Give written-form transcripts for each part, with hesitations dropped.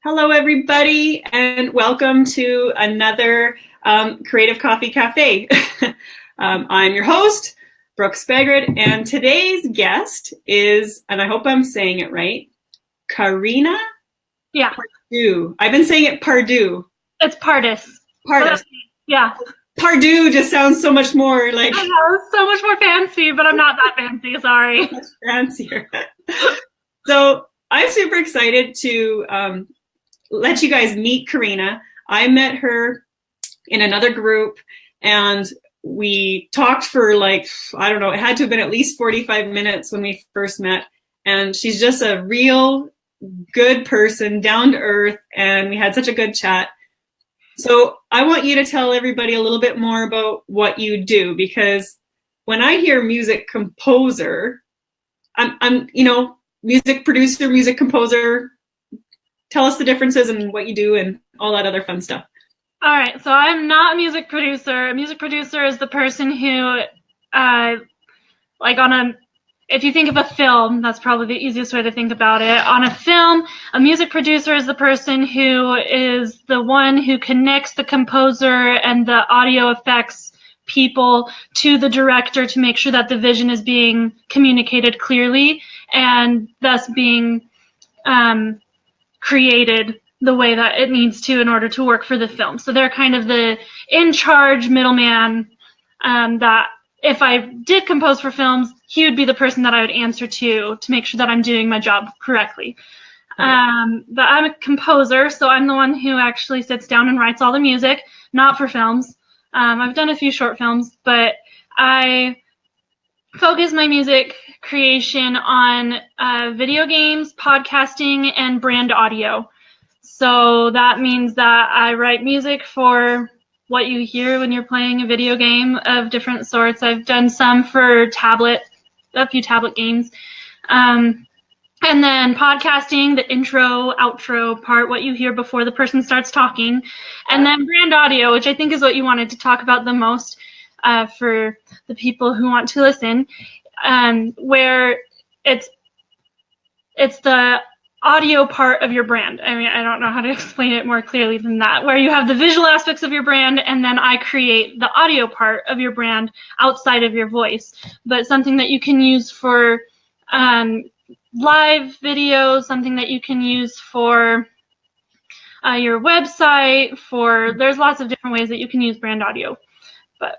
Hello, everybody, and welcome to another Creative Coffee Cafe. I'm your host, Brooke, and today's guest is, and I hope I'm saying it right, Karina Pardus. I've been saying it Pardus. It's Pardus. Pardus. Yeah. Pardus just sounds so much more like... I know, so much more fancy, but I'm not that fancy, sorry. So much fancier. So I'm super excited to let you guys meet Karina. I met her in another group and we talked for like, I don't know, it had to have been at least 45 minutes when we first met. And she's just a real good person, down to earth, and we had such a good chat. So I want you to tell everybody a little bit more about what you do, because when I hear music composer, I'm music producer, music composer. Tell us the differences and what you do and all that other fun stuff. All right, so I'm not a music producer. A music producer is the person who, if you think of a film, that's probably the easiest way to think about it. On a film, a music producer is the person who is the one who connects the composer and the audio effects people to the director to make sure that the vision is being communicated clearly and thus being created the way that it needs to in order to work for the film. So they're kind of the in-charge middleman that if I did compose for films, he would be the person that I would answer to make sure that I'm doing my job correctly. But I'm a composer, so I'm the one who actually sits down and writes all the music, not for films. I've done a few short films, but I focus my music creation on video games, podcasting, and brand audio. So that means that I write music for what you hear when you're playing a video game of different sorts. I've done some for tablet, a few tablet games. And then podcasting, the intro, outro part, what you hear before the person starts talking. And then brand audio, which I think is what you wanted to talk about the most for the people who want to listen, where it's the audio part of your brand. I mean, I don't know how to explain it more clearly than that, where you have the visual aspects of your brand, and then I create the audio part of your brand outside of your voice, but something that you can use for live videos, something that you can use for your website, there's lots of different ways that you can use brand audio, but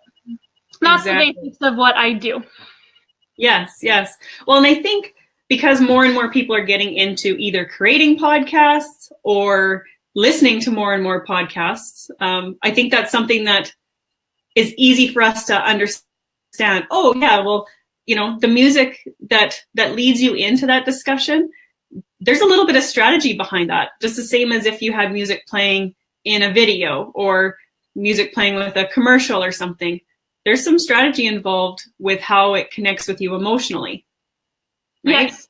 that's exactly the basics of what I do. Yes. Well, and I think because more and more people are getting into either creating podcasts or listening to more and more podcasts, I think that's something that is easy for us to understand. Oh, yeah, well, the music that leads you into that discussion, there's a little bit of strategy behind that, just the same as if you had music playing in a video or music playing with a commercial or something. There's some strategy involved with how it connects with you emotionally. Right? Yes,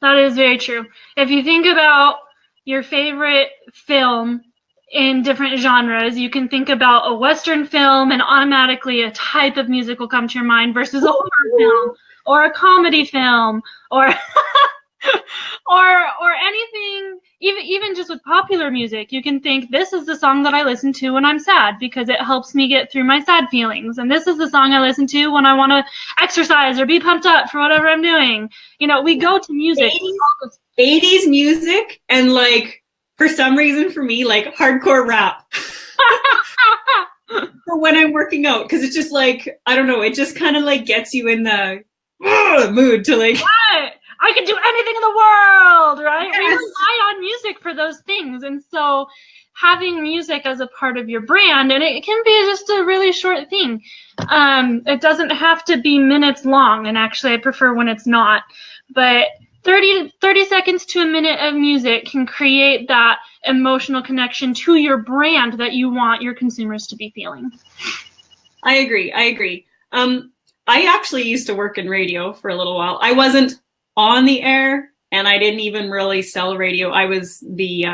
that is very true. If you think about your favorite film in different genres, you can think about a Western film and automatically a type of music will come to your mind versus a horror film or a comedy film or or anything, even just with popular music, you can think, this is the song that I listen to when I'm sad because it helps me get through my sad feelings. And this is the song I listen to when I want to exercise or be pumped up for whatever I'm doing. We go to music. 80s music and for some reason for me, hardcore rap. For when I'm working out, because it's just I don't know, it just kind of gets you in the mood to What? I can do anything in the world, right? Yes. We rely on music for those things. And so having music as a part of your brand, and it can be just a really short thing. It doesn't have to be minutes long, and actually I prefer when it's not. But 30 seconds to a minute of music can create that emotional connection to your brand that you want your consumers to be feeling. I agree. I actually used to work in radio for a little while. I wasn't on the air, and I didn't even really sell radio. I was the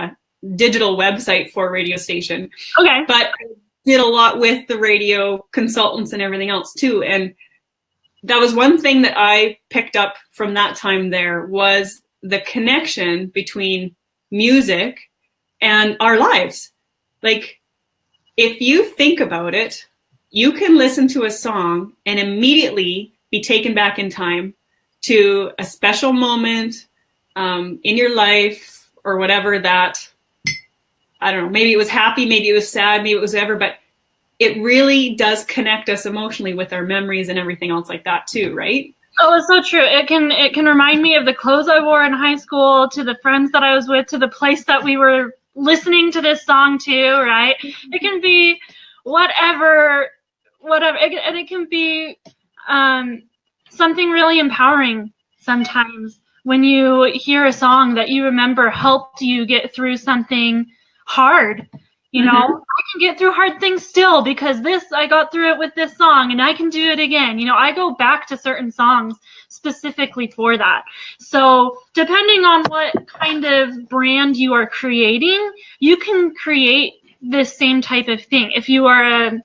digital website for a radio station. Okay. But I did a lot with the radio consultants and everything else too. And that was one thing that I picked up from that time there was the connection between music and our lives. Like, if you think about it, you can listen to a song and immediately be taken back in time to a special moment in your life or whatever that, I don't know, maybe it was happy, maybe it was sad, maybe it was whatever, but it really does connect us emotionally with our memories and everything else like that too, right? Oh, it's so true. It can remind me of the clothes I wore in high school, to the friends that I was with, to the place that we were listening to this song to, right? It can be whatever, and it can be something really empowering sometimes when you hear a song that you remember helped you get through something hard. You know, I can get through hard things still because I got through it with this song, and I can do it again. You know, I go back to certain songs specifically for that. So depending on what kind of brand you are creating, you can create this same type of thing. If you are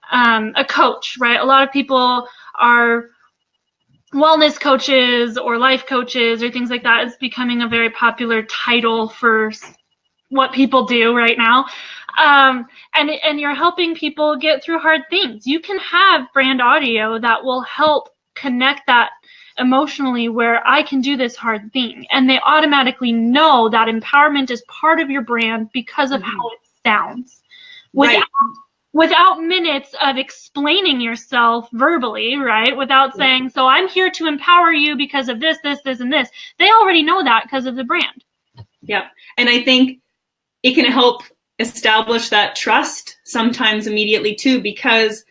a coach, right? A lot of people are wellness coaches or life coaches or things like that. It's becoming a very popular title for what people do right now. And you're helping people get through hard things. You can have brand audio that will help connect that emotionally, where I can do this hard thing. And they automatically know that empowerment is part of your brand because of how it sounds. Without minutes of explaining yourself verbally, right? Without saying, so I'm here to empower you because of this, this, this, and this. They already know that because of the brand. Yeah. And I think it can help establish that trust sometimes immediately too, because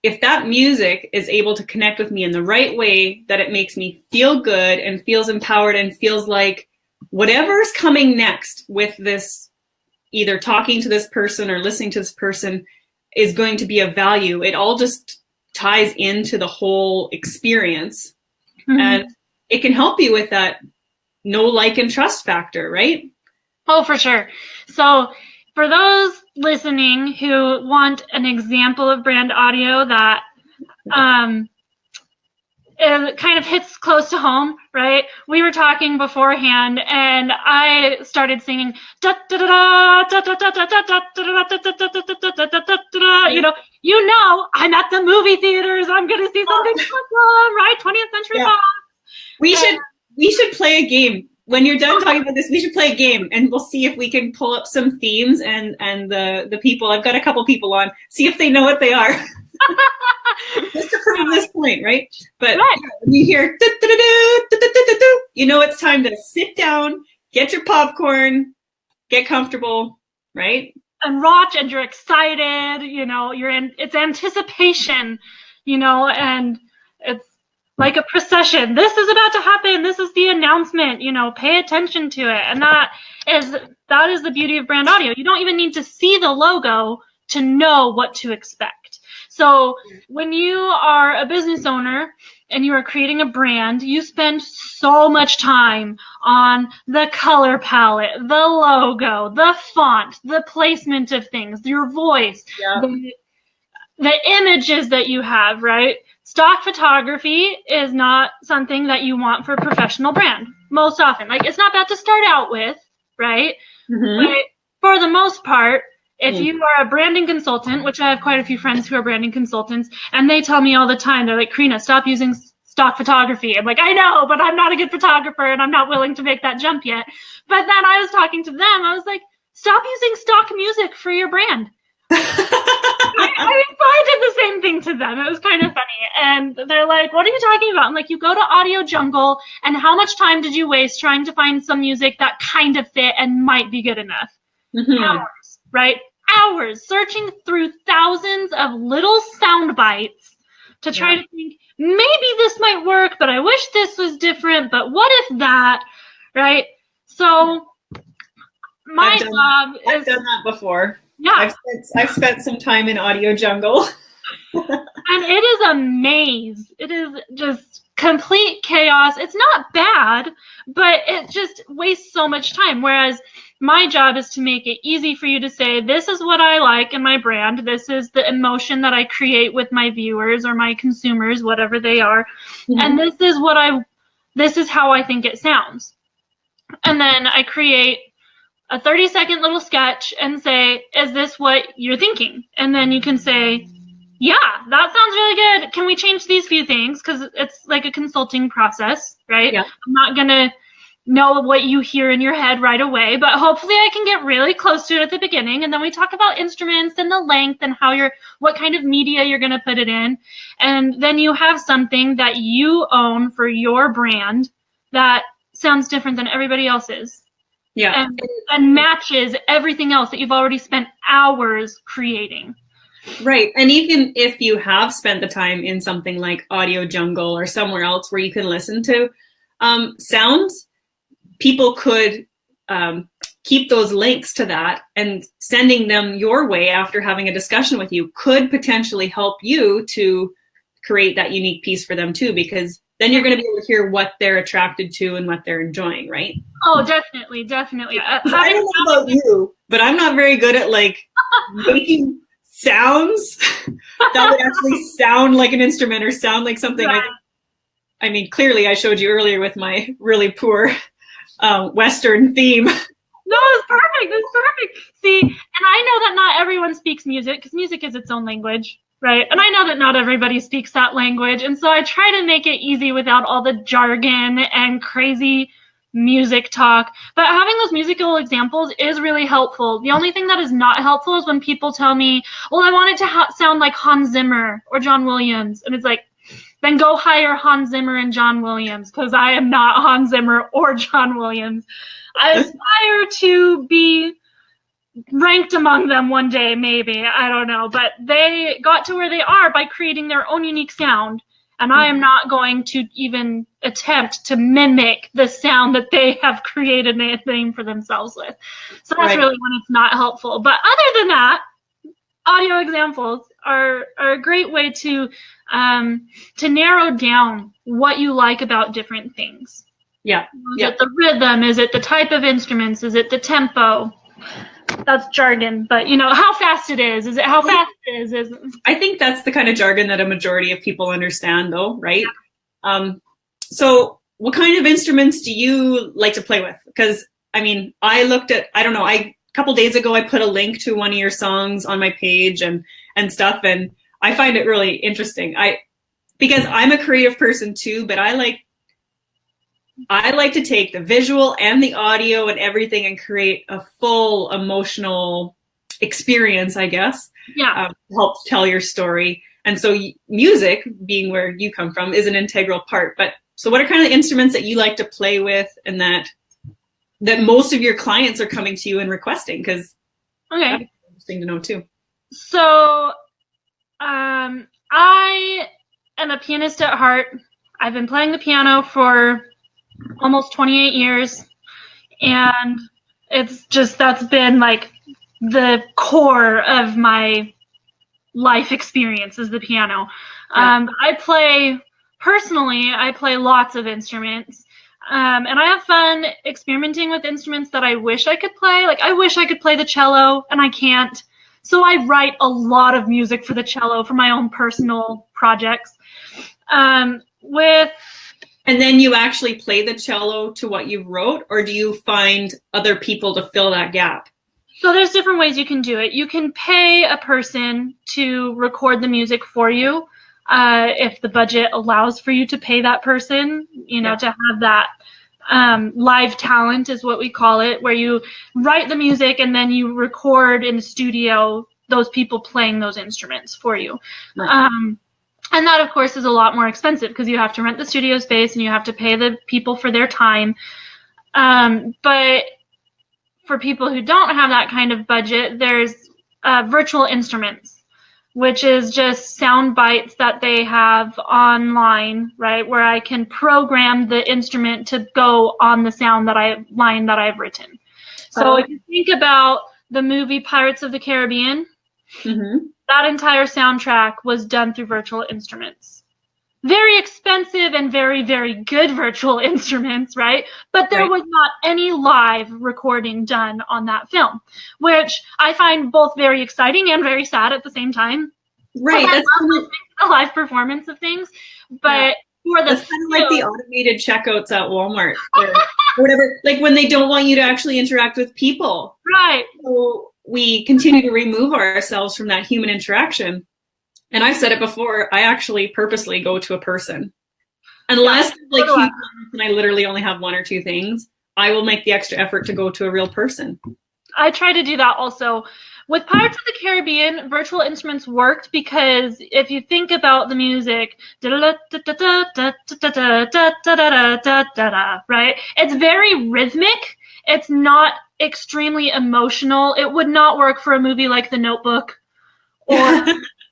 if that music is able to connect with me in the right way, that it makes me feel good and feels empowered and feels like whatever's coming next with this, either talking to this person or listening to this person, is going to be of value. It all just ties into the whole experience. And it can help you with that know, like, and trust factor, right? Oh, for sure. So for those listening who want an example of brand audio that it kind of hits close to home, right? We were talking beforehand, and I started singing, you know, I'm at the movie theaters. I'm gonna see something awesome, right? 20th Century Fox. We should play a game. When you're done talking about this, we should play a game, and we'll see if we can pull up some themes and the people. I've got a couple people on. See if they know what they are. Just to prove this point, right? But when you hear, you know it's time to sit down, get your popcorn, get comfortable, right? And watch, and you're excited. You know, it's anticipation. You know, and it's like a procession. This is about to happen. This is the announcement. You know, pay attention to it. And that is the beauty of brand audio. You don't even need to see the logo to know what to expect. So when you are a business owner and you are creating a brand, you spend so much time on the color palette, the logo, the font, the placement of things, your voice, the images that you have, right? Stock photography is not something that you want for a professional brand most often. Like, it's not bad to start out with, right? But for the most part, if you are a branding consultant, which I have quite a few friends who are branding consultants, and they tell me all the time, they're like, Karina, stop using stock photography. I'm like, I know, but I'm not a good photographer, and I'm not willing to make that jump yet. But then I was talking to them, I was like, stop using stock music for your brand. I did the same thing to them. It was kind of funny. And they're like, what are you talking about? I'm like, you go to Audio Jungle, and how much time did you waste trying to find some music that kind of fit and might be good enough? Hours, right? Hours searching through thousands of little sound bites to try to think, maybe this might work, but I wish this was different, but what if that, right? So I've done that before. Yeah. I've spent some time in Audio Jungle. And it is a maze. It is just complete chaos. It's not bad, but it just wastes so much time. Whereas my job is to make it easy for you to say, this is what I like in my brand. This is the emotion that I create with my viewers or my consumers, whatever they are. And this is how I think it sounds. And then I create a 30-second little sketch and say, is this what you're thinking? And then you can say, yeah, that sounds really good. Can we change these few things? Because it's like a consulting process, right? Yeah. I'm not going to know what you hear in your head right away, but hopefully I can get really close to it at the beginning. And then we talk about instruments and the length and what kind of media you're going to put it in. And then you have something that you own for your brand that sounds different than everybody else's. Yeah. And matches everything else that you've already spent hours creating. Right. And even if you have spent the time in something like Audio Jungle or somewhere else where you can listen to sounds, people could keep those links to that, and sending them your way after having a discussion with you could potentially help you to create that unique piece for them too, because then you're going to be able to hear what they're attracted to and what they're enjoying, right? Oh, definitely, definitely. I don't know about you, but I'm not very good at like making sounds that would actually sound like an instrument or sound like something. Right. I mean, clearly I showed you earlier with my really poor Western theme. No, it's perfect. It's perfect. See, and I know that not everyone speaks music, because music is its own language, right? And I know that not everybody speaks that language. And so I try to make it easy without all the jargon and crazy music talk. But having those musical examples is really helpful. The only thing that is not helpful is when people tell me, well, I want it to sound like Hans Zimmer or John Williams. And it's like, then go hire Hans Zimmer and John Williams, because I am not Hans Zimmer or John Williams. I aspire to be ranked among them one day, maybe. I don't know. But they got to where they are by creating their own unique sound. And I am not going to even attempt to mimic the sound that they have created a thing for themselves with. So that's really when it's not helpful. But other than that, audio examples are a great way to narrow down what you like about different things. Yeah. Is it the rhythm? Is it the type of instruments? Is it the tempo? That's jargon, but how fast it is. Is it how fast it is? I think that's the kind of jargon that a majority of people understand, though, right? Yeah. So what kind of instruments do you like to play with? Because, I mean, I looked at, I don't know, a couple days ago, I put a link to one of your songs on my page and stuff, and I find it really interesting. Because I'm a creative person too, but I like to take the visual and the audio and everything and create a full emotional experience, I guess. Yeah. Help tell your story. And so music, being where you come from, is an integral part. But so what are kind of instruments that you like to play with, and that most of your clients are coming to you and requesting? Because that's interesting to know too. So I am a pianist at heart. I've been playing the piano for almost 28 years, and that's been like the core of my life experience is the piano. I play lots of instruments, and I have fun experimenting with instruments that I wish I could play. Like, I wish I could play the cello, and I can't. So I write a lot of music for the cello for my own personal projects. And then you actually play the cello to what you wrote, or do you find other people to fill that gap? So there's different ways you can do it. You can pay a person to record the music for you, if the budget allows for you to pay that person, to have that live talent is what we call it, where you write the music and then you record in the studio those people playing those instruments for you. Right. And that, of course, is a lot more expensive because you have to rent the studio space and you have to pay the people for their time. But for people who don't have that kind of budget, there's virtual instruments, which is just sound bites that they have online, right, where I can program the instrument to go on the line that I've written. So if you think about the movie Pirates of the Caribbean, that entire soundtrack was done through virtual instruments. Very expensive and very, very good virtual instruments, right? But there was not any live recording done on that film, which I find both very exciting and very sad at the same time. Right. That's a live performance of things. But for the that's kind of like the automated checkouts at Walmart. or whatever, like when they don't want you to actually interact with people. Right. So we continue to remove ourselves from that human interaction. And I've said it before, I actually purposely go to a person. Unless like huge and I literally only have one or two things, I will make the extra effort to go to a real person. I try to do that also. With Pirates of the Caribbean, virtual instruments worked because if you think about the music, right? It's very rhythmic. It's not extremely emotional. It would not work for a movie like The Notebook. Or,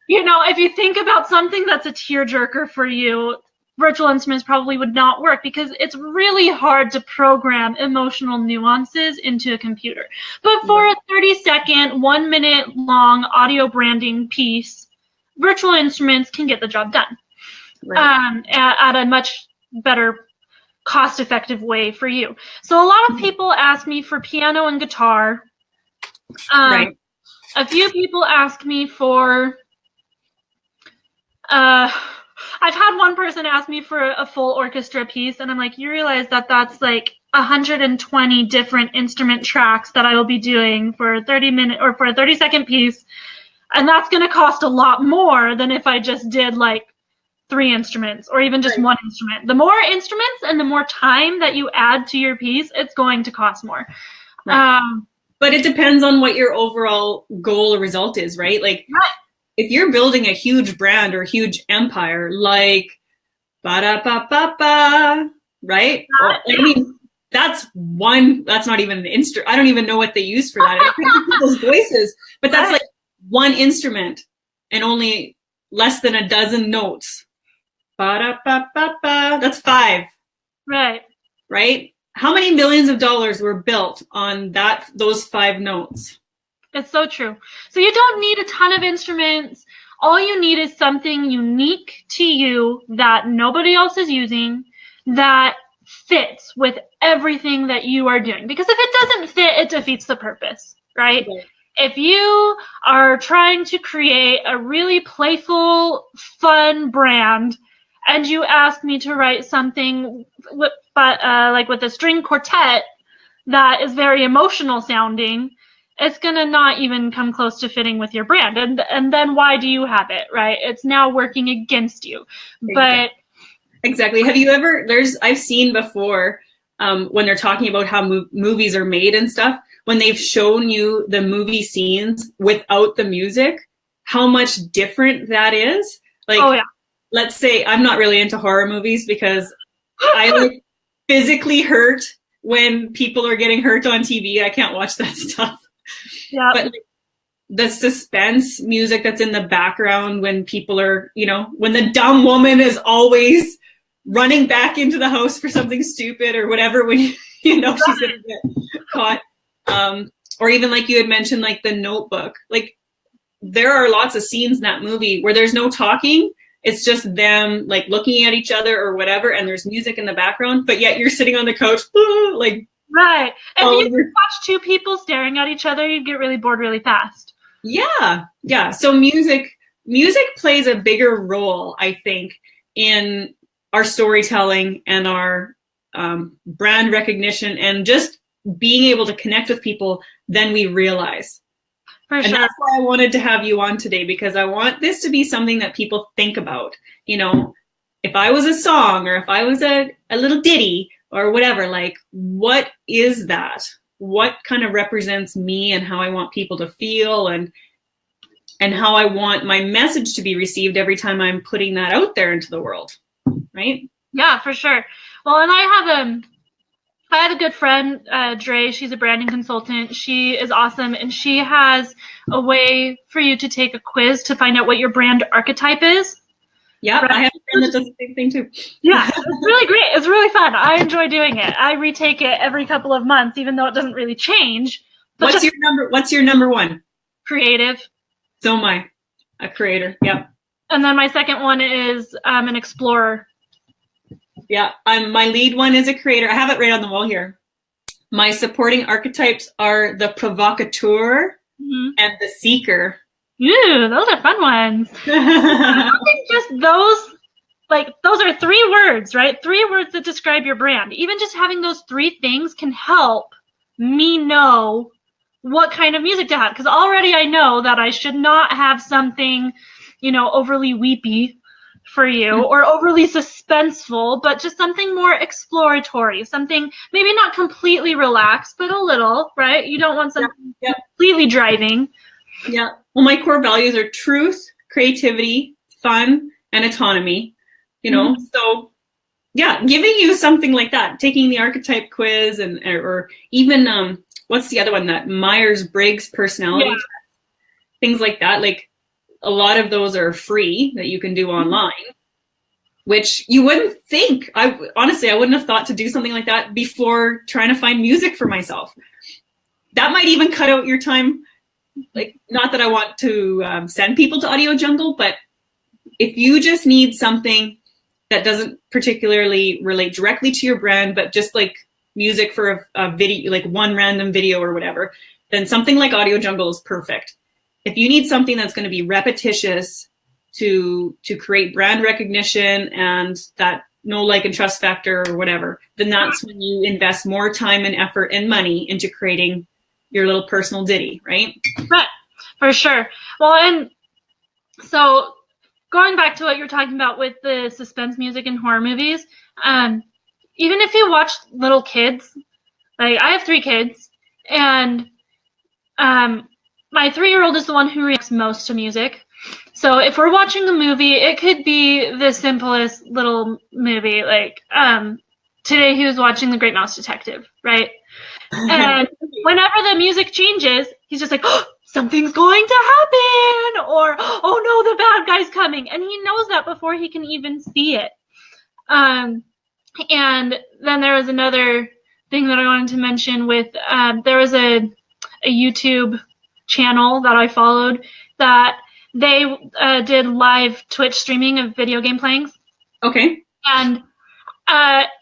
you know, if you think about something that's a tearjerker for you, virtual instruments probably would not work because it's really hard to program emotional nuances into a computer. But for a 30-second, 1 minute long audio branding piece, virtual instruments can get the job done at a much better cost-effective way for you. So a lot of people ask me for piano and guitar. A few people ask me for I've had one person ask me for a full orchestra piece, and I'm like, you realize that that's like 120 different instrument tracks that I will be doing for a 30-minute or for a 30-second piece, and that's going to cost a lot more than if I just did like 3 instruments or even just one instrument. The more instruments and the more time that you add to your piece, it's going to cost more. But it depends on what your overall goal or result is, right? Like, if you're building a huge brand or a huge empire, like ba-da-ba-ba-ba, right? I mean, that's not even an instrument. I don't even know what they use for that. It's people's voices, but that's like one instrument and only less than a dozen notes. Ba-da-ba-ba-ba, that's 5. Right? How many millions of dollars were built on those 5 notes? It's so true. So you don't need a ton of instruments. All you need is something unique to you that nobody else is using that fits with everything that you are doing. Because if it doesn't fit, it defeats the purpose, right? If you are trying to create a really playful, fun brand and you ask me to write something like with a string quartet that is very emotional sounding, it's going to not even come close to fitting with your brand. And then why do you have it, right? It's now working against you. But exactly. Have you ever, I've seen before when they're talking about how movies are made and stuff, when they've shown you the movie scenes without the music, how much different that is. Like, let's say I'm not really into horror movies because I like physically hurt when people are getting hurt on TV. I can't watch that stuff. Yeah. But like, the suspense music that's in the background when people are, when the dumb woman is always running back into the house for something stupid or whatever, when she's going to get caught. Or even like you had mentioned, like The Notebook. Like there are lots of scenes in that movie where there's no talking. It's just them like looking at each other or whatever, and there's music in the background, but yet you're sitting on the couch, like. Right. If you watch 2 people staring at each other, you'd get really bored really fast. Yeah. Yeah. So music plays a bigger role, I think, in our storytelling and our brand recognition and just being able to connect with people than we realize. And that's why I wanted to have you on today, because I want this to be something that people think about. If I was a song or if I was a little ditty or whatever, like, what is that? What kind of represents me and how I want people to feel and how I want my message to be received every time I'm putting that out there into the world, right? Yeah, for sure. Well, and I have a good friend, Dre. She's a branding consultant. She is awesome, and she has a way for you to take a quiz to find out what your brand archetype is. Yeah, right? I have a friend that does the same thing too. Yeah, it's really great. It's really fun. I enjoy doing it. I retake it every couple of months, even though it doesn't really change. What's your number 1? Creative. So am I, a creator. Yep. And then my second one is an explorer. Yeah, my lead one is a creator. I have it right on the wall here. My supporting archetypes are the provocateur and the seeker. Ooh, those are fun ones. I don't think just those like those are 3 words, right? 3 words that describe your brand. Even just having those 3 things can help me know what kind of music to have. Because already I know that I should not have something, overly weepy for you or overly suspenseful, but just something more exploratory, something maybe not completely relaxed, but a little, right? You don't want something completely driving. Yeah. Well, my core values are truth, creativity, fun, and autonomy, So yeah, giving you something like that, taking the archetype quiz or even what's the other one, that Myers-Briggs personality test, things like that. Like a lot of those are free that you can do online, which you wouldn't think. Honestly, I wouldn't have thought to do something like that before trying to find music for myself. That might even cut out your time. Like, not that I want to send people to Audio Jungle, but if you just need something that doesn't particularly relate directly to your brand, but just like music for a video, like one random video or whatever, then something like Audio Jungle is perfect. If you need something that's going to be repetitious to create brand recognition and that know, like, and trust factor or whatever, then that's when you invest more time and effort and money into creating your little personal ditty, right? Right, for sure. Well, and so going back to what you were talking about with the suspense music in horror movies, even if you watch little kids, like I have 3 kids, and my 3-year-old is the one who reacts most to music. So if we're watching a movie, it could be the simplest little movie. Like today he was watching The Great Mouse Detective, right? And whenever the music changes, he's just like, oh, something's going to happen, or oh no, the bad guy's coming, and he knows that before he can even see it. And then there was another thing that I wanted to mention with there was a YouTube channel that I followed that they did live Twitch streaming of video game playing. Okay. And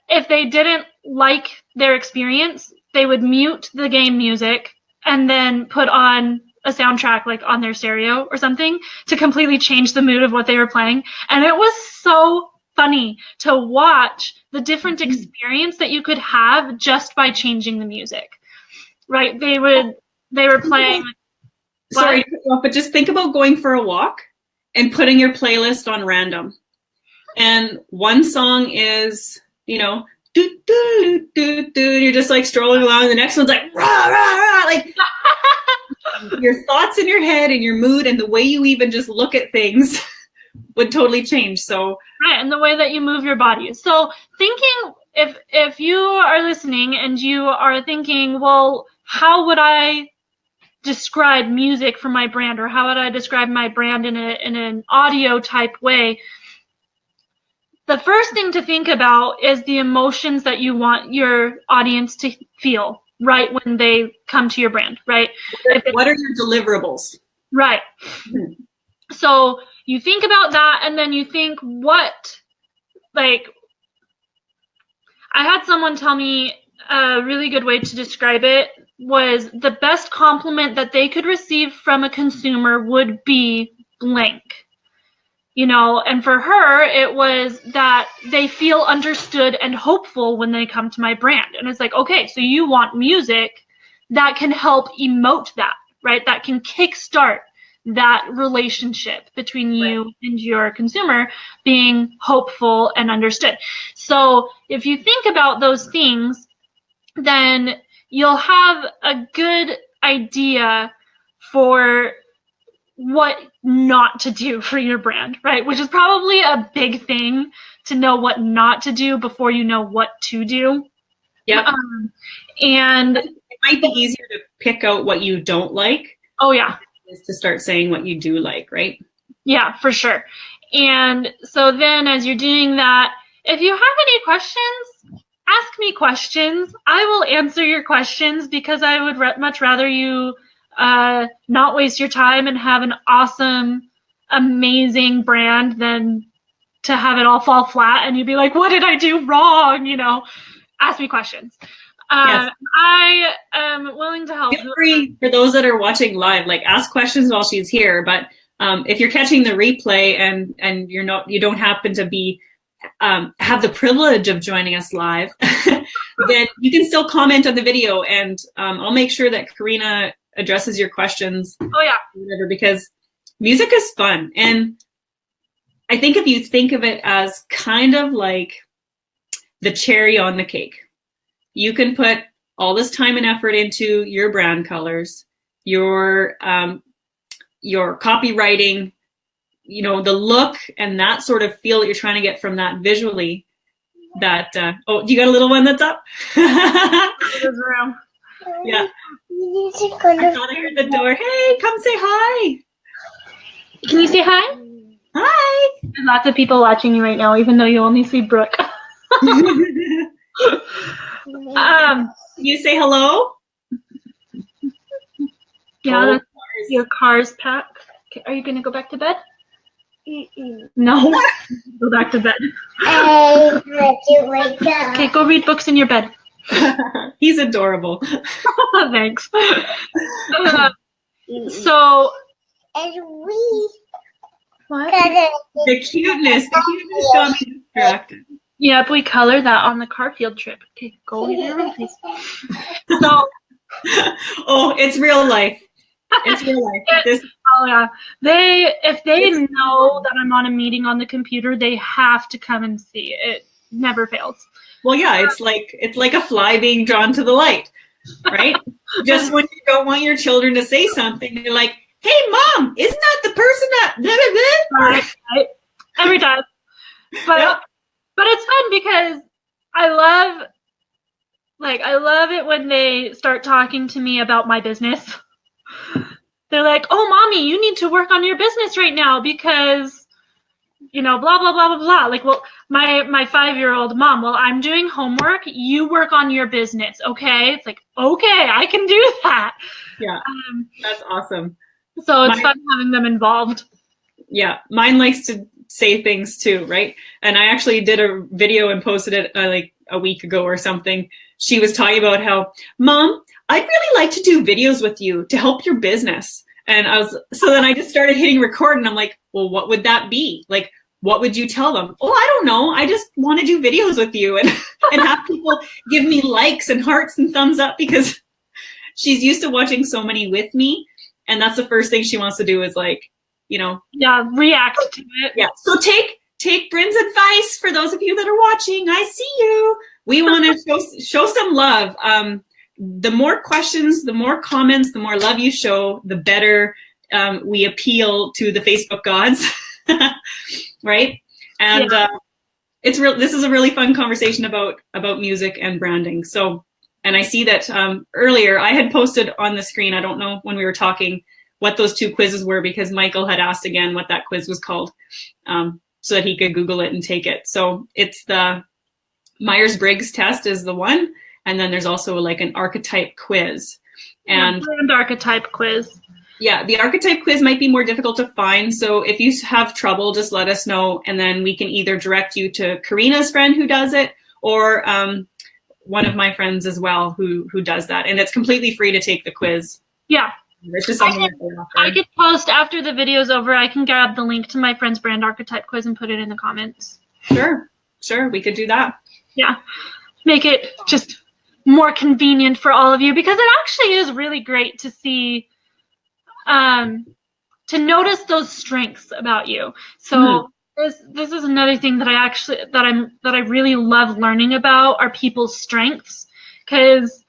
if they didn't like their experience, they would mute the game music and then put on a soundtrack like on their stereo or something to completely change the mood of what they were playing. And it was so funny to watch the different experience that you could have just by changing the music. Right? They were playing. Sorry to cut you off, but just think about going for a walk and putting your playlist on random. And one song is, do, do, do, do, do. You're just like strolling along. The next one's like, rah, rah, rah. Like your thoughts in your head and your mood and the way you even just look at things would totally change. So right, and the way that you move your body. So thinking, if you are listening and you are thinking, well, how would I describe music for my brand, or how would I describe my brand in an audio type way? The first thing to think about is the emotions that you want your audience to feel right when they come to your brand, right? What are your deliverables? Right. Mm-hmm. So you think about that, and then you think I had someone tell me a really good way to describe it was the best compliment that they could receive from a consumer would be blank. And for her, it was that they feel understood and hopeful when they come to my brand. And it's like, okay, so you want music that can help emote that, right? That can kickstart that relationship between you and your consumer being hopeful and understood. So if you think about those things, then you'll have a good idea for what not to do for your brand, right? Which is probably a big thing, to know what not to do before you know what to do. Yeah. And it might be easier to pick out what you don't like. Oh, yeah. Is to start saying what you do like, right? Yeah, for sure. And so then as you're doing that, if you have any questions, ask me questions. I will answer your questions, because I would much rather you not waste your time and have an awesome, amazing brand than to have it all fall flat and you'd be like, what did I do wrong? Ask me questions. Yes. I am willing to help. Feel free, for those that are watching live, like, ask questions while she's here. But if you're catching the replay and you don't happen to be have the privilege of joining us live, then you can still comment on the video, and I'll make sure that Karina addresses your questions. Oh yeah. Whatever, because music is fun. And I think if you think of it as kind of like the cherry on the cake, you can put all this time and effort into your brand colors, your copywriting, you know, the look and that sort of feel that you're trying to get from that visually. That oh, you got a little one that's up? Yeah. I thought I heard the door. Hey, come say hi. Can you say hi? Hi. There's lots of people watching you right now, even though you only see Brooke. You say hello? Yeah, that's your car's packed. Okay, are you going to go back to bed? No. Go back to bed. Okay, go read books in your bed. He's adorable. Thanks. So, what? The cuteness got me distracted. Yep, we color that on the car field trip. Okay, go in your room, please. So, oh, it's real life. It's real life. Oh yeah, if they know that I'm on a meeting on the computer, they have to come and see it. Never fails. Well, yeah, it's like a fly being drawn to the light, right? Just when you don't want your children to say something, you're like, "Hey, Mom, isn't that the person that blah, blah, blah?" Right. Every time. But Yep. But it's fun because I love it when they start talking to me about my business. They're like, "Oh, Mommy, you need to work on your business right now because, you know, blah, blah, blah, blah, blah." Like, well, my 5-year-old, "Mom, while I'm doing homework, you work on your business, okay?" It's like, okay, I can do that. Yeah, that's awesome. So it's fun having them involved. Yeah, mine likes to say things too, right? And I actually did a video and posted it like a week ago or something. She was talking about how, "Mom, I'd really like to do videos with you to help your business." And so then I just started hitting record and I'm like, well, what would that be? Like, what would you tell them? "Oh, I don't know. I just want to do videos with you and have people give me likes and hearts and thumbs up," because she's used to watching so many with me. And that's the first thing she wants to do is like, you know. Yeah, react to it. Yeah. So take Bryn's advice for those of you that are watching. I see you. We want to show some love. The more questions, the more comments, the more love you show, the better we appeal to the Facebook gods, right? And this is a really fun conversation about music and branding. So, and I see that earlier I had posted on the screen, I don't know when we were talking, what those 2 quizzes were, because Michael had asked again what that quiz was called, so that he could Google it and take it. So it's the Myers-Briggs test is the one. And then there's also like an archetype quiz. And brand archetype quiz. Yeah, the archetype quiz might be more difficult to find. So if you have trouble, just let us know. And then we can either direct you to Karina's friend who does it, or one of my friends as well who does that. And it's completely free to take the quiz. Yeah. It's just something I could post after the video's over. I can grab the link to my friend's brand archetype quiz and put it in the comments. Sure. We could do that. Yeah. Make it just more convenient for all of you, because it actually is really great to see, to notice those strengths about you. So this is another thing that I really love learning about are people's strengths, because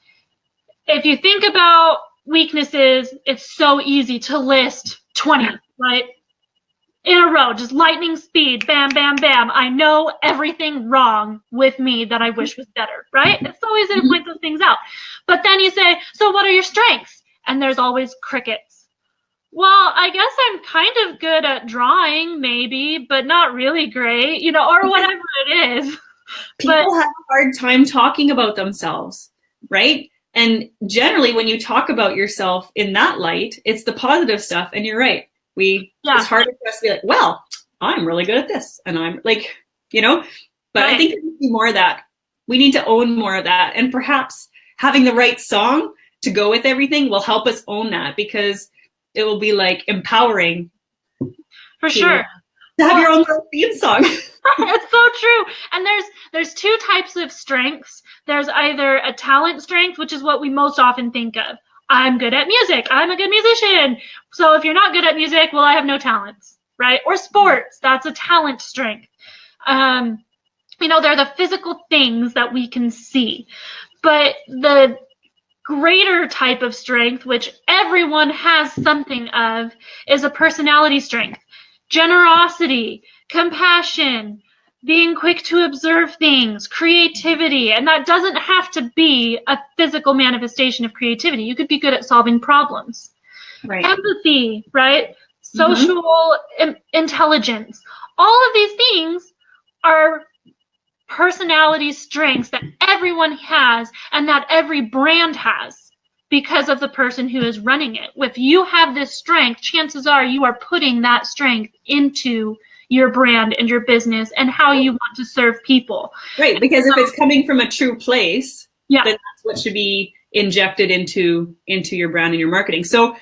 if you think about weaknesses, it's so easy to list 20, right? In a row, just lightning speed, bam, bam, bam. I know everything wrong with me that I wish was better, right? It's so easy to point those things out. But then you say, so what are your strengths? And there's always crickets. Well, I guess I'm kind of good at drawing, maybe, but not really great, you know, or whatever it is. People have a hard time talking about themselves, right? And generally, when you talk about yourself in that light, it's the positive stuff. And you're right. It's hard for us to be like, well, I'm really good at this. And I'm like, you know, but I think there needs to be more of that. We need to own more of that. And perhaps having the right song to go with everything will help us own that, because it will be like empowering. For sure. to have your own little theme song. It's so true. And there's two types of strengths. There's either a talent strength, which is what we most often think of. I'm good at music. I'm a good musician. So if you're not good at music, well, I have no talents, right? Or sports. That's a talent strength. They're the physical things that we can see. But the greater type of strength, which everyone has something of, is a personality strength. Generosity, compassion, being quick to observe things, creativity. And that doesn't have to be a physical manifestation of creativity. You could be good at solving problems. Right. Empathy, right? Social intelligence. All of these things are personality strengths that everyone has and that every brand has because of the person who is running it. If you have this strength, chances are you are putting that strength into your brand and your business and how you want to serve people. Right, because if it's coming from a true place, then that's what should be injected into your brand and your marketing. So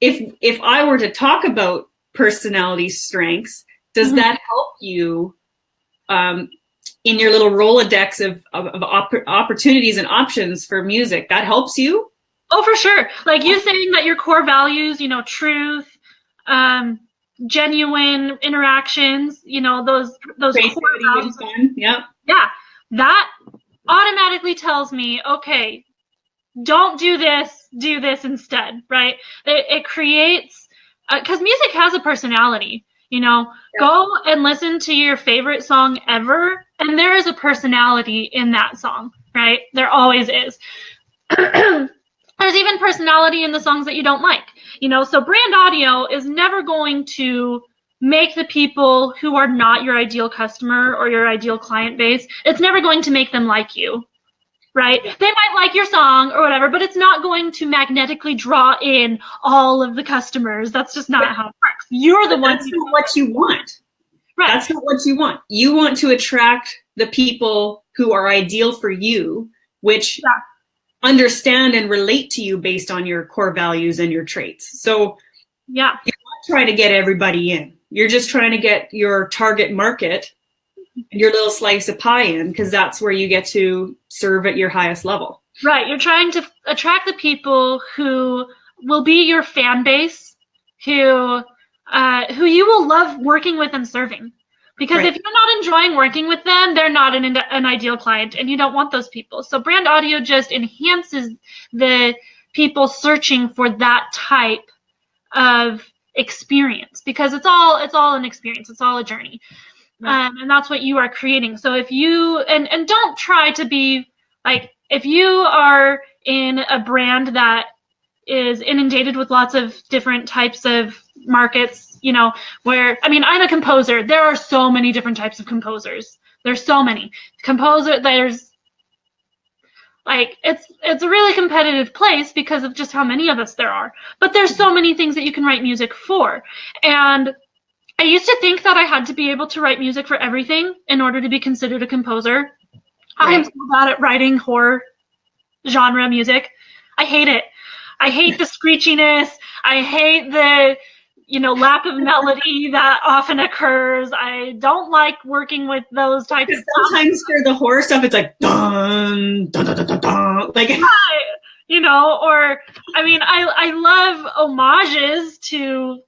if I were to talk about personality strengths, does that help you in your little Rolodex of opportunities and options for music? That helps you? Oh, for sure. Like you saying that your core values, truth, genuine interactions, those core values. Yeah. Yeah. That automatically tells me, okay, don't do this instead, right? It creates, because music has a personality. Go and listen to your favorite song ever, and there is a personality in that song, right? There always is. There's even personality in the songs that you don't like, so brand audio is never going to make the people who are not your ideal customer or your ideal client base, it's never going to make them like you. Right? They might like your song or whatever, but it's not going to magnetically draw in all of the customers. That's just not how it works. You're the one. That's not what you want. Right. That's not what you want. You want to attract the people who are ideal for you, which understand and relate to you based on your core values and your traits. So you're not trying to get everybody in. You're just trying to get your target market, your little slice of pie in, because that's where you get to serve at your highest level. Right. You're trying to attract the people who will be your fan base, who you will love working with and serving. Because if you're not enjoying working with them, they're not an ideal client, and you don't want those people. So brand audio just enhances the people searching for that type of experience, because it's all an experience. It's all a journey. And that's what you are creating. So if you, and don't try to be like, if you are in a brand that is inundated with lots of different types of markets, where, I'm a composer. There are so many different types of composers. There's so many. There's like, it's a really competitive place because of just how many of us there are. But there's so many things that you can write music for. And I used to think that I had to be able to write music for everything in order to be considered a composer. Right. I am so bad at writing horror genre music. I hate it. I hate the screechiness. I hate the, lack of melody that often occurs. I don't like working with those types of stuff. Sometimes for the horror stuff, it's like, dun, dun, dun, dun, dun, dun. Like, I love homages to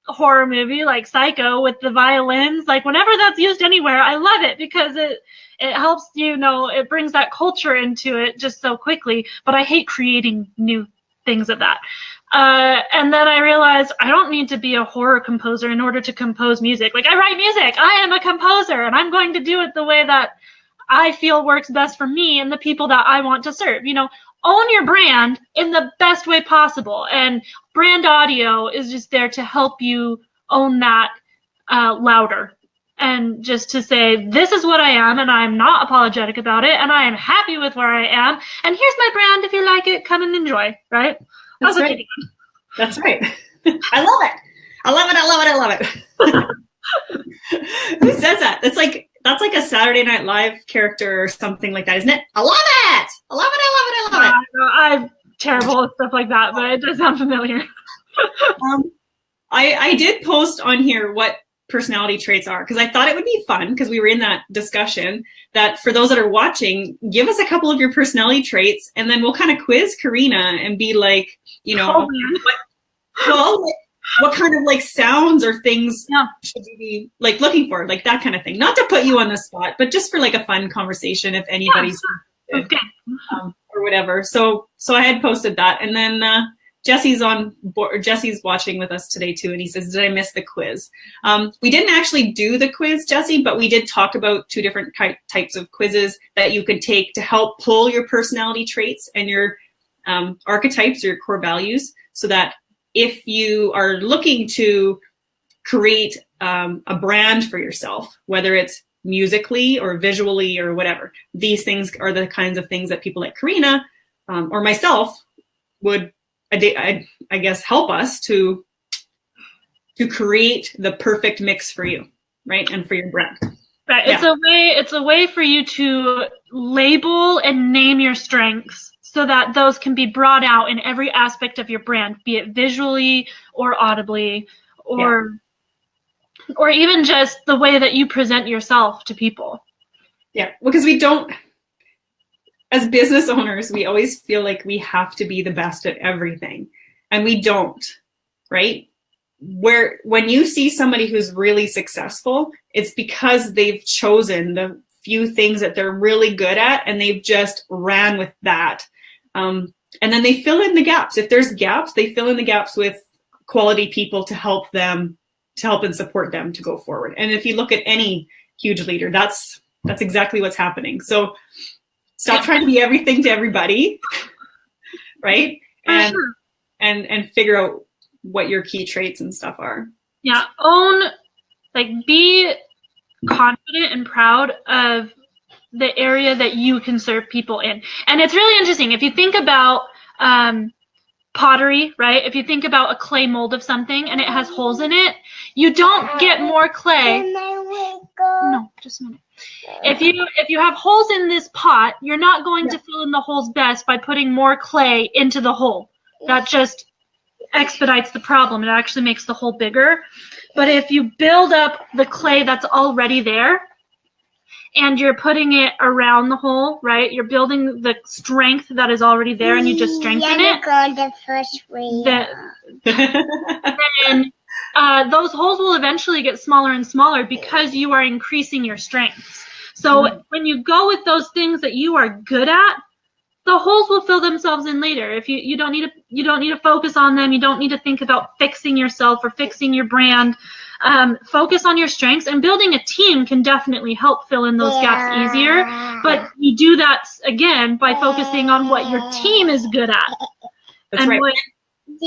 horror movie like Psycho with the violins. Like whenever that's used anywhere, I love it because it helps, it brings that culture into it just so quickly. But I hate creating new things of that. And then I realized I don't need to be a horror composer in order to compose music. Like I write music, I am a composer, and I'm going to do it the way that I feel works best for me and the people that I want to serve. Own your brand in the best way possible. And brand audio is just there to help you own that louder. And just to say, this is what I am, and I'm not apologetic about it, and I am happy with where I am. And here's my brand. If you like it, come and enjoy, right? That's right. That's right. I love it. I love it. I love it. I love it. Who says that? That's like a Saturday Night Live character or something like that, isn't it? I love it. I love it. I love it. I love it. I'm terrible at stuff like that, but it does sound familiar. I did post on here what personality traits are, because I thought it would be fun, because we were in that discussion, that for those that are watching, give us a couple of your personality traits, and then we'll kind of quiz Karina and be like, what kind of like sounds or things should you be like looking for, like that kind of thing. Not to put you on the spot, but just for like a fun conversation if anybody's interested, or whatever. So I had posted that, and then Jesse's on board. Jesse's watching with us today too, and he says, "Did I miss the quiz?" We didn't actually do the quiz, Jesse, but we did talk about 2 different types of quizzes that you could take to help pull your personality traits and your archetypes or your core values, so that if you are looking to create a brand for yourself, whether it's musically or visually or whatever, these things are the kinds of things that people like Karina or myself would, I guess, help us to create the perfect mix for you, right? And for your brand. Right. Yeah. It's a way for you to label and name your strengths, so that those can be brought out in every aspect of your brand, be it visually or audibly, or even just the way that you present yourself to people. Yeah, because we don't, as business owners, we always feel like we have to be the best at everything, and we don't, right? When you see somebody who's really successful, it's because they've chosen the few things that they're really good at, and they've just ran with that. And then they fill in the gaps. If there's gaps, they fill in the gaps with quality people to help and support them to go forward. And if you look at any huge leader, that's exactly what's happening. So stop trying to be everything to everybody, right? And figure out what your key traits and stuff are. Yeah, be confident and proud of the area that you can serve people in. And it's really interesting. If you think about pottery, right? If you think about a clay mold of something and it has holes in it, you don't get more clay. No, just a minute. If you have holes in this pot, you're not going to fill in the holes best by putting more clay into the hole. That just expedites the problem. It actually makes the hole bigger. But if you build up the clay that's already there, and you're putting it around the hole, right? You're building the strength that is already there, and you just strengthen it. Then those holes will eventually get smaller and smaller because you are increasing your strengths. So when you go with those things that you are good at, the holes will fill themselves in later. If you don't need to focus on them. You don't need to think about fixing yourself or fixing your brand. Focus on your strengths, and building a team can definitely help fill in those gaps easier. But you do that again by focusing on what your team is good at. That's right.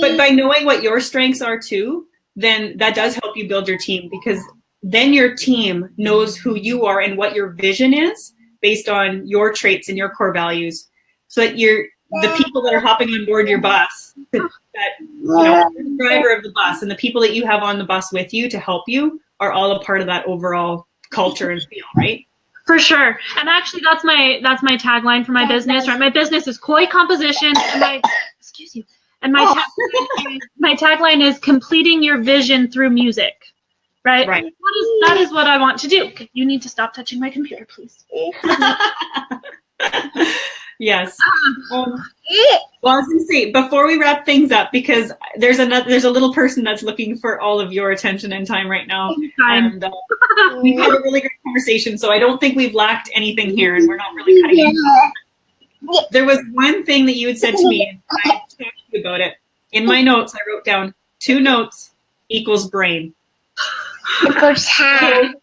But by knowing what your strengths are too, then that does help you build your team, because then your team knows who you are and what your vision is based on your traits and your core values, so that the people that are hopping on board your bus, the driver of the bus and the people that you have on the bus with you to help you are all a part of that overall culture and feel, right? For sure. And actually that's my tagline for my business, right? My business is Koi Composition, and my tagline is completing your vision through music. Right? Right. That is what I want to do. You need to stop touching my computer, please. Yes. Well, I was going to say, before we wrap things up, because there's a little person that's looking for all of your attention and time right now. And we've had a really great conversation, so I don't think we've lacked anything here, and we're not really cutting it. There was one thing that you had said to me, and I talked to you about it. In my notes, I wrote down 2 notes equals brain. So,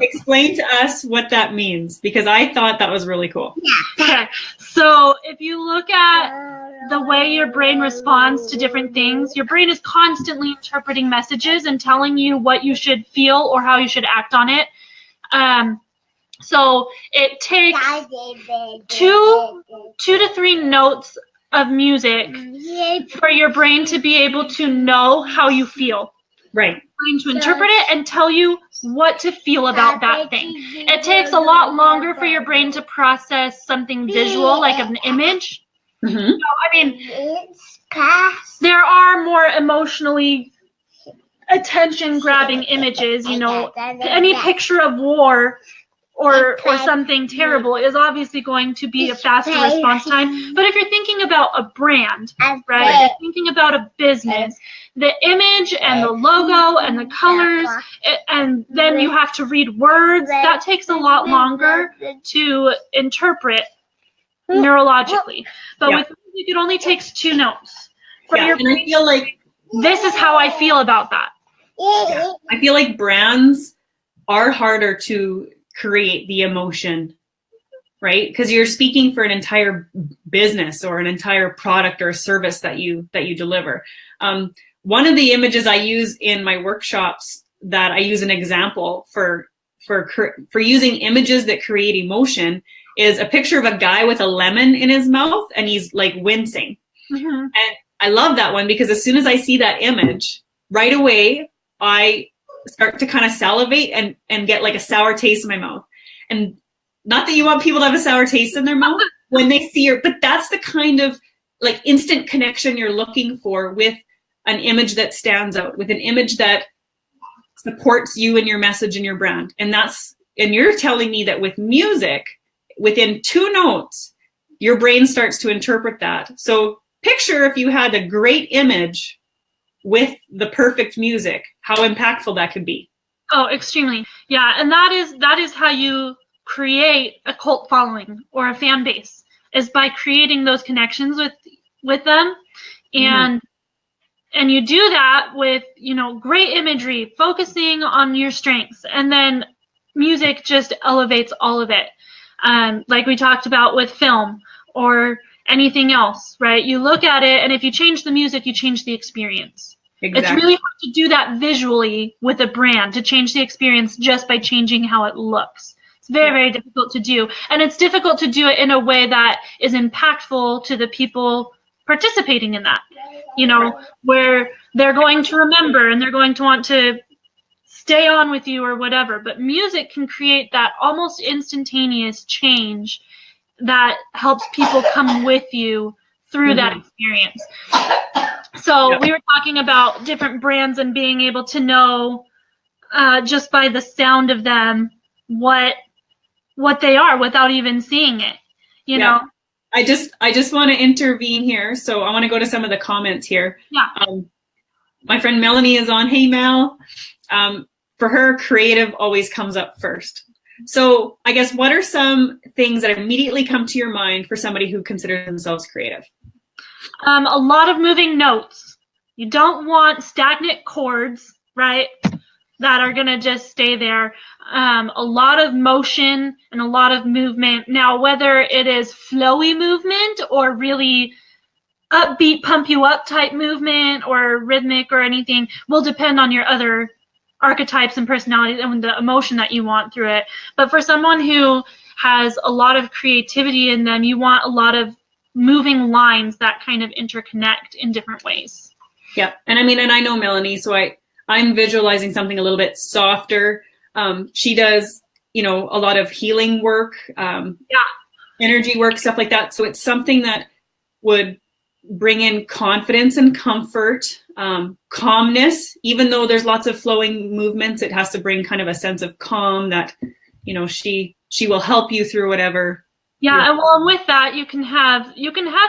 explain to us what that means, because I thought that was really cool. Okay, so if you look at the way your brain responds to different things, your brain is constantly interpreting messages and telling you what you should feel or how you should act on it. So it takes 2 to 3 notes of music for your brain to be able to know how you feel. Right. To interpret it and tell you what to feel about that thing. It takes a lot longer for your brain to process something visual, like an image. Mm-hmm. So, I mean, there are more emotionally attention-grabbing images, you know, any picture of war or something terrible is obviously going to be a faster response time. But if you're thinking about a brand, right, if you're thinking about a business, the image and the logo and the colors, and then you have to read words, that takes a lot longer to interpret neurologically. But with music, it only takes 2 notes. And I feel like this is how I feel about that. I feel like brands are harder to create the emotion, right? Because you're speaking for an entire business or an entire product or service that you deliver. One of the images I use in my workshops that I use an example for using images that create emotion is a picture of a guy with a lemon in his mouth and he's like wincing. And I love that one because as soon as I see that image, right away I start to kind of salivate and get like a sour taste in my mouth. And not that you want people to have a sour taste in their mouth when they see your, but that's the kind of like instant connection you're looking for with an image that stands out, with an image that supports you and your message and your brand. And you're telling me that with music, within 2 notes, your brain starts to interpret that. So picture if you had a great image with the perfect music, how impactful that could be. Oh, extremely. Yeah, and that is how you create a cult following or a fan base, is by creating those connections with them. And and you do that with, you know, great imagery, focusing on your strengths, and then music just elevates all of it. Like we talked about with film or anything else, right? You look at it, and if you change the music, you change the experience. Exactly. It's really hard to do that visually with a brand, to change the experience just by changing how it looks. It's very, very difficult to do. And it's difficult to do it in a way that is impactful to the people participating in that, you know, where they're going to remember and they're going to want to stay on with you or whatever. But music can create that almost instantaneous change that helps people come with you through that experience. So we were talking about different brands and being able to know just by the sound of them what they are without even seeing it, you know. I just want to intervene here. So I want to go to some of the comments here. My friend Melanie is on. Hey, Mel. For her, creative always comes up first. So I guess what are some things that immediately come to your mind for somebody who considers themselves creative? A lot of moving notes. You don't want stagnant chords, right, that are going to just stay there. A lot of motion and a lot of movement. Now, whether it is flowy movement or really upbeat, pump you up type movement or rhythmic or anything will depend on your other archetypes and personalities and the emotion that you want through it. But for someone who has a lot of creativity in them, you want a lot of moving lines that kind of interconnect in different ways. Yeah. And I know Melanie, so I'm visualizing something a little bit softer. She does, a lot of healing work, energy work, stuff like that. So it's something that would bring in confidence and comfort, calmness. Even though there's lots of flowing movements, it has to bring kind of a sense of calm that, she will help you through whatever. Yeah, and well, with that, you can have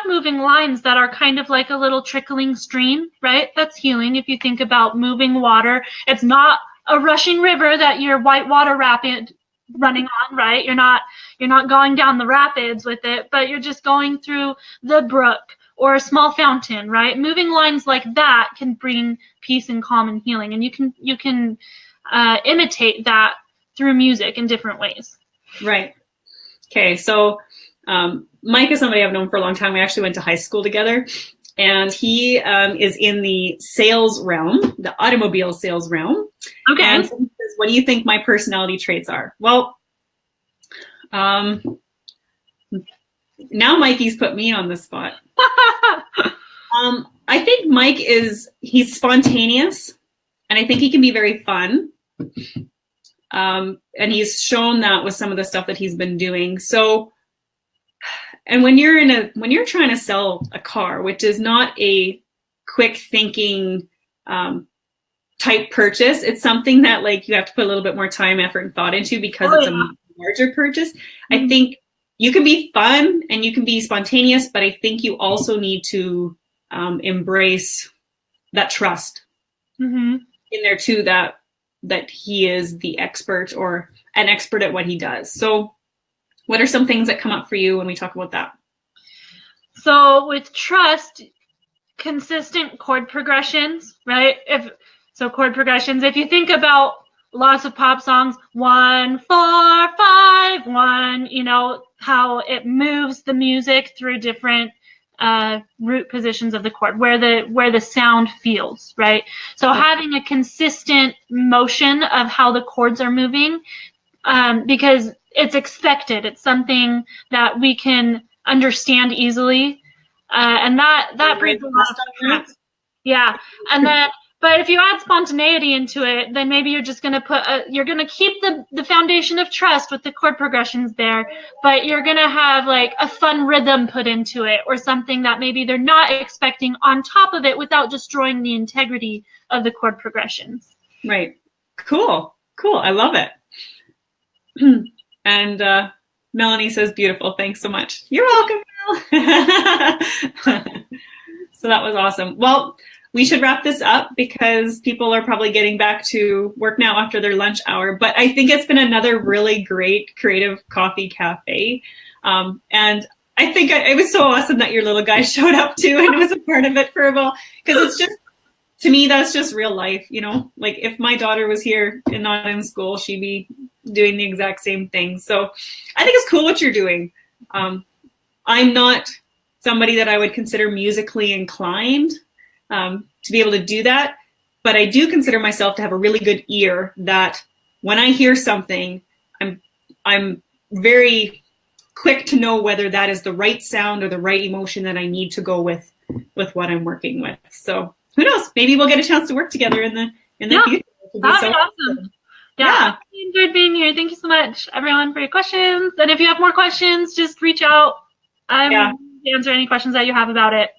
moving lines that are kind of like a little trickling stream, right? That's healing. If you think about moving water, it's not a rushing river that your white water rapid running on, right? You're not going down the rapids with it, but you're just going through the brook or a small fountain, right? Moving lines like that can bring peace and calm and healing, and you can imitate that through music in different ways. Right. Okay, so Mike is somebody I've known for a long time. We actually went to high school together, and he is in the sales realm, the automobile sales realm. Okay. And so he says, what do you think my personality traits are? Well, now Mikey's put me on the spot. I think Mike he's spontaneous, and I think he can be very fun. And he's shown that with some of the stuff that he's been doing. So, and when you're trying to sell a car, which is not a quick thinking, type purchase. It's something that like you have to put a little bit more time, effort, and thought into because it's a larger purchase. I think you can be fun and you can be spontaneous, but I think you also need to embrace that trust in there too, that he is the expert or an expert at what he does. So what are some things that come up for you when we talk about that? So with trust, consistent chord progressions, right? Chord progressions, if you think about lots of pop songs, 1, 4, 5, 1, you know, how it moves the music through different root positions of the chord, where the sound feels, right? So having a consistent motion of how the chords are moving, because it's expected, it's something that we can understand easily, and that brings a lot of trust. Yeah, and then, but if you add spontaneity into it, then maybe you're just going to you're going to keep the foundation of trust with the chord progressions there, but you're going to have like a fun rhythm put into it or something that maybe they're not expecting on top of it without destroying the integrity of the chord progressions. Right. Cool. I love it. And Melanie says, beautiful. Thanks so much. You're welcome, Mel. So that was awesome. Well, we should wrap this up because people are probably getting back to work now after their lunch hour. But I think it's been another really great creative coffee cafe. And I think it was so awesome that your little guy showed up too and was a part of it for a while. Because it's just, to me, that's just real life, you know? Like if my daughter was here and not in school, she'd be doing the exact same thing. So I think it's cool what you're doing. I'm not somebody that I would consider musically inclined to be able to do that. But I do consider myself to have a really good ear that when I hear something, I'm very quick to know whether that is the right sound or the right emotion that I need to go with what I'm working with. So who knows? Maybe we'll get a chance to work together in the future. That'd be awesome. Yeah. I enjoyed being here. Thank you so much, everyone, for your questions. And if you have more questions, just reach out. I'm happy to answer any questions that you have about it.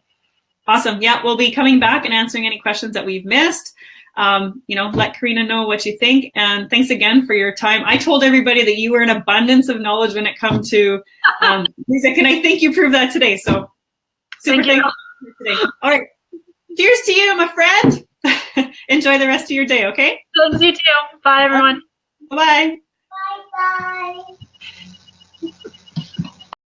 Awesome. Yeah, we'll be coming back and answering any questions that we've missed. Let Karina know what you think. And thanks again for your time. I told everybody that you were an abundance of knowledge when it comes to music, and I think you proved that today. So super thankful today. All right. Cheers to you, my friend. Enjoy the rest of your day, okay? Thanks, you too. Bye, everyone. Bye-bye. Bye-bye.